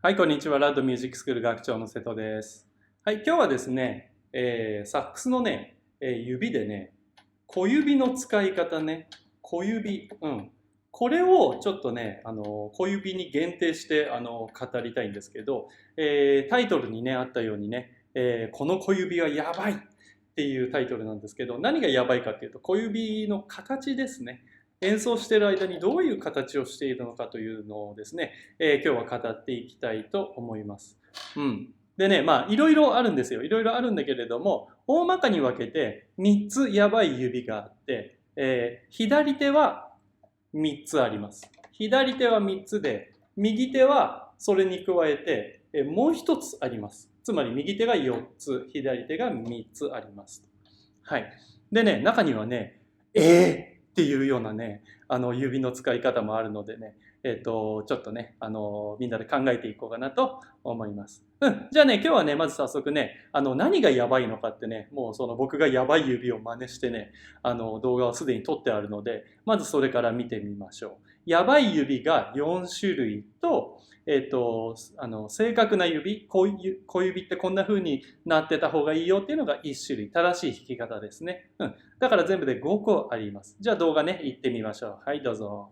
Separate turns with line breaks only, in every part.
はい、こんにちは。ラッドミュージックスクール学長の瀬戸です。はい、今日はですね、サックスのね、指でね、小指の使い方ね、小指、これをちょっとね、小指に限定して語りたいんですけど、タイトルにね、あったようにね、この小指はやばいっていうタイトルなんですけど、何がやばいかっていうと、小指の形ですね。演奏している間にどういう形をしているのかというのをですね、今日は語っていきたいと思います。でね、いろいろあるんですよ。いろいろあるんだけれども、大まかに分けて3つやばい指があって、左手は3つあります。左手は3つで、右手はそれに加えて、もう1つあります。つまり右手が4つ、左手が3つあります。はい。でね、中にはね、っていうようなね、指の使い方もあるのでね、ちょっとね、みんなで考えていこうかなと思います。じゃあね、今日はね、まず早速ね、何がやばいのかってね、もうその僕がやばい指を真似してね、動画はすでに撮ってあるので、まずそれから見てみましょう。やばい指が4種類と、正確な指、小指ってこんな風になってた方がいいよっていうのが1種類、正しい弾き方ですね。だから全部で5個あります。じゃあ動画ね、行ってみましょう。はい、どうぞ。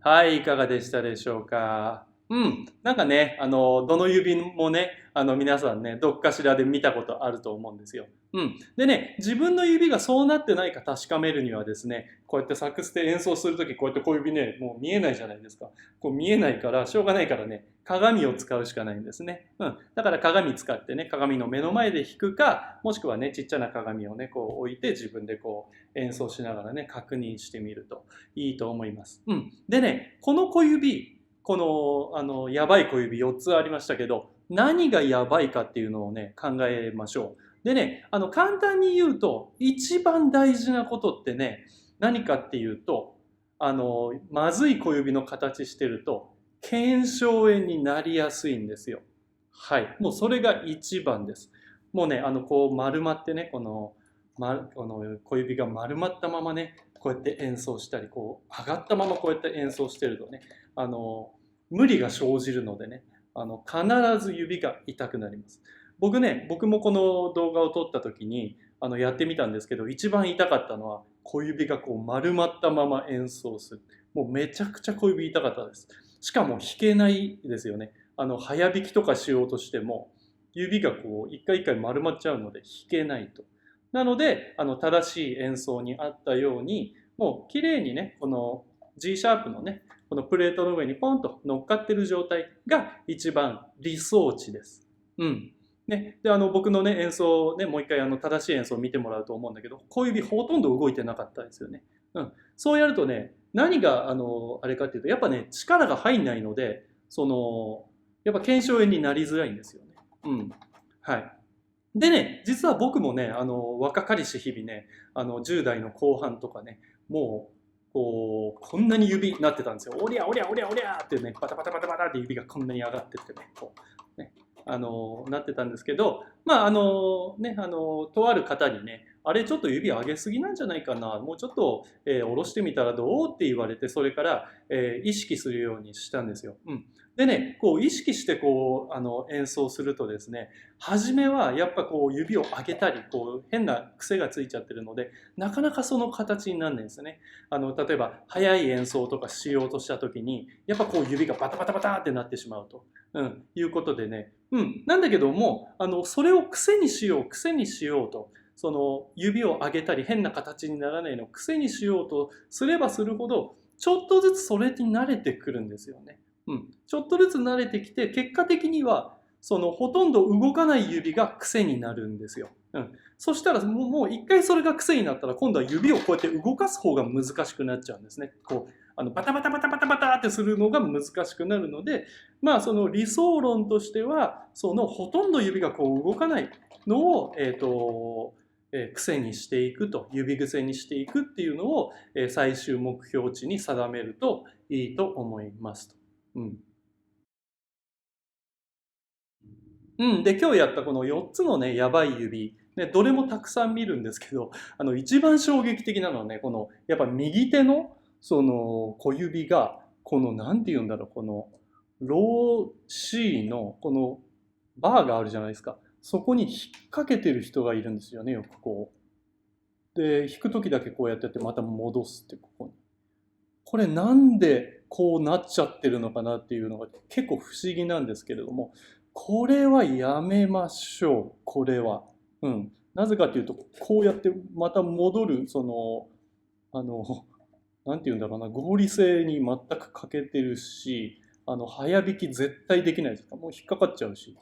はい、いかがでしたでしょうか。なんかね、どの指もね、皆さんね、どっかしらで見たことあると思うんですよ。でね、自分の指がそうなってないか確かめるにはですね、こうやってサックスで演奏するとき、こうやって小指ね、もう見えないじゃないですか。こう見えないから、しょうがないからね、鏡を使うしかないんですね。だから鏡使ってね、鏡の目の前で弾くか、もしくはね、ちっちゃな鏡をね、こう置いて自分でこう演奏しながらね、確認してみるといいと思います。でね、この小指、このやばい小指4つありましたけど、何がやばいかっていうのをね、考えましょう。でね、簡単に言うと、一番大事なことってね、何かっていうと、まずい小指の形してると、腱鞘炎になりやすいんですよ。はい。もうそれが一番です。もうね、こう丸まってね、この小指が丸まったままね、こうやって演奏したり、こう上がったままこうやって演奏してるとね、無理が生じるのでね、必ず指が痛くなります。僕もこの動画を撮った時にやってみたんですけど、一番痛かったのは小指がこう丸まったまま演奏する。もうめちゃくちゃ小指痛かったです。しかも弾けないですよね。早弾きとかしようとしても、指がこう一回一回丸まっちゃうので弾けないと。なので、正しい演奏にあったように、もう綺麗にね、この G シャープのね、このプレートの上にポンと乗っかってる状態が一番理想値です。うん。ね、で僕のね演奏ねもう一回正しい演奏を見てもらうと思うんだけど、小指ほとんど動いてなかったですよね。うん、そうやるとね、何があれかっていうと、やっぱね力が入んないので、やっぱ腱鞘炎になりづらいんですよね。うん、はい。でね、実は僕もね若かりし日々ね10代の後半とかね、もうこんなに指になってたんですよ。おりゃおりゃおりゃおりゃってね、パタパタパタパタって指がこんなに上がってってね、ねなってたんですけど、まあね、とある方にね、あれちょっと指上げすぎなんじゃないかな、もうちょっと、下ろしてみたらどうって言われて、それから、意識するようにしたんですよ。うん、でね、こう意識してこう演奏するとですね、初めはやっぱこう指を上げたり、こう変な癖がついちゃってるので、なかなかその形にならないんですね。例えば速い演奏とかしようとした時に、やっぱこう指がバタバタバタってなってしまうと。いうことでね、なんだけどもそれを癖にしようと、その指を上げたり変な形にならないのを癖にしようとすればするほど、ちょっとずつそれに慣れてくるんですよね。ちょっとずつ慣れてきて、結果的にはそのほとんど動かない指が癖になるんですよ。そしたらもう一回それが癖になったら、今度は指をこうやって動かす方が難しくなっちゃうんですね。こうバタバタバタバタバタってするのが難しくなるので、まあその理想論としては、そのほとんど指がこう動かないのを、癖にしていくと、指癖にしていくっていうのを、最終目標値に定めるといいと思いますと。で今日やったこの4つのねやばい指、ね、どれもたくさん見るんですけど、一番衝撃的なのはね、このやっぱ右手のその小指がこのなんて言うんだろう、このロー C のこのバーがあるじゃないですか、そこに引っ掛けてる人がいるんですよね、よくこう。で弾く時だけこうやっててまた戻すってここに。これなんでこうなっちゃってるのかなっていうのが結構不思議なんですけれども、これはやめましょう、これは。なぜかというと、こうやってまた戻る、なんて言うんだろうな、合理性に全く欠けてるし、早弾き絶対できないですか。もう引っかかっちゃうし。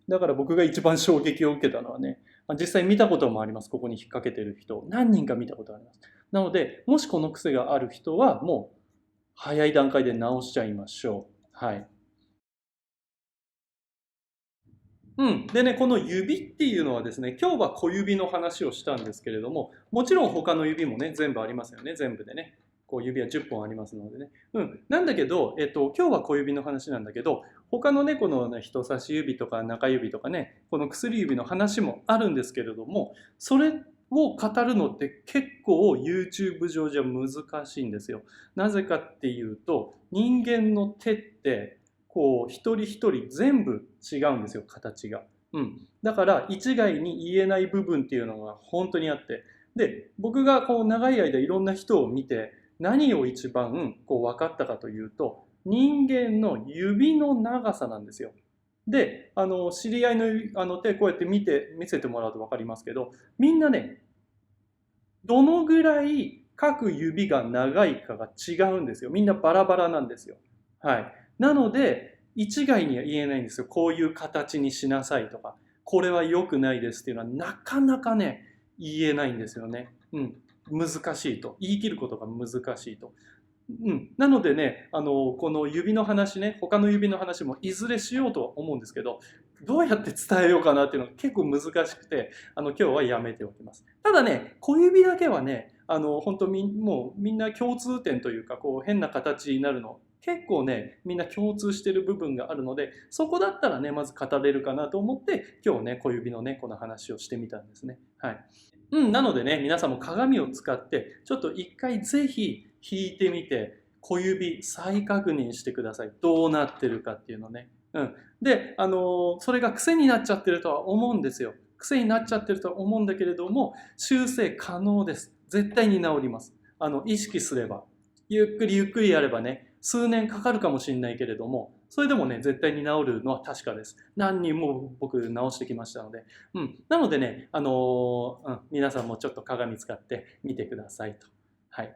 だから僕が一番衝撃を受けたのはね、実際見たこともあります。ここに引っ掛けてる人。何人か見たことあります。なので、もしこの癖がある人は、もう早い段階で直しちゃいましょう。はい。でね、この指っていうのはですね、今日は小指の話をしたんですけれども、もちろん他の指もね、全部ありますよね、全部でね。こう指は10本ありますのでね。なんだけど、今日は小指の話なんだけど、他のね、この、ね、人差し指とか中指とかね、この薬指の話もあるんですけれども、それを語るのって結構 YouTube 上じゃ難しいんですよ。なぜかっていうと、人間の手ってこう一人一人全部違うんですよ、形が。だから一概に言えない部分っていうのが本当にあって、で僕がこう長い間いろんな人を見て何を一番こう分かったかというと、人間の指の長さなんですよ。で知り合いの手こうやって見せてもらうと分かりますけど、みんなねどのぐらい各指が長いかが違うんですよ。みんなバラバラなんですよ。はい。なので、一概には言えないんですよ。こういう形にしなさいとか、これは良くないですっていうのはなかなかね、言えないんですよね。難しいと。言い切ることが難しいと。なのでね、この指の話ね、他の指の話もいずれしようとは思うんですけど、どうやって伝えようかなっていうのが結構難しくて、今日はやめておきます。ただね、小指だけはね、本当もうみんな共通点というか、こう変な形になるの、結構ね、みんな共通してる部分があるので、そこだったらね、まず語れるかなと思って、今日ね、小指のね、この話をしてみたんですね。はい。なのでね、皆さんも鏡を使って、ちょっと一回ぜひ引いてみて、小指再確認してください。どうなってるかっていうのね。で、それが癖になっちゃってるとは思うんですよ。癖になっちゃってるとは思うんだけれども、修正可能です。絶対に治ります。意識すれば。ゆっくりゆっくりやればね、数年かかるかもしれないけれども、それでもね、絶対に治るのは確かです。何人も僕治してきましたので。なのでね、皆さんもちょっと鏡使ってみてくださいと。はい。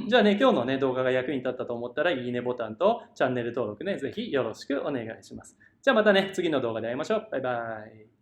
じゃあね、今日のね、動画が役に立ったと思ったら、いいねボタンとチャンネル登録ね、ぜひよろしくお願いします。じゃあまたね、次の動画で会いましょう。バイバイ。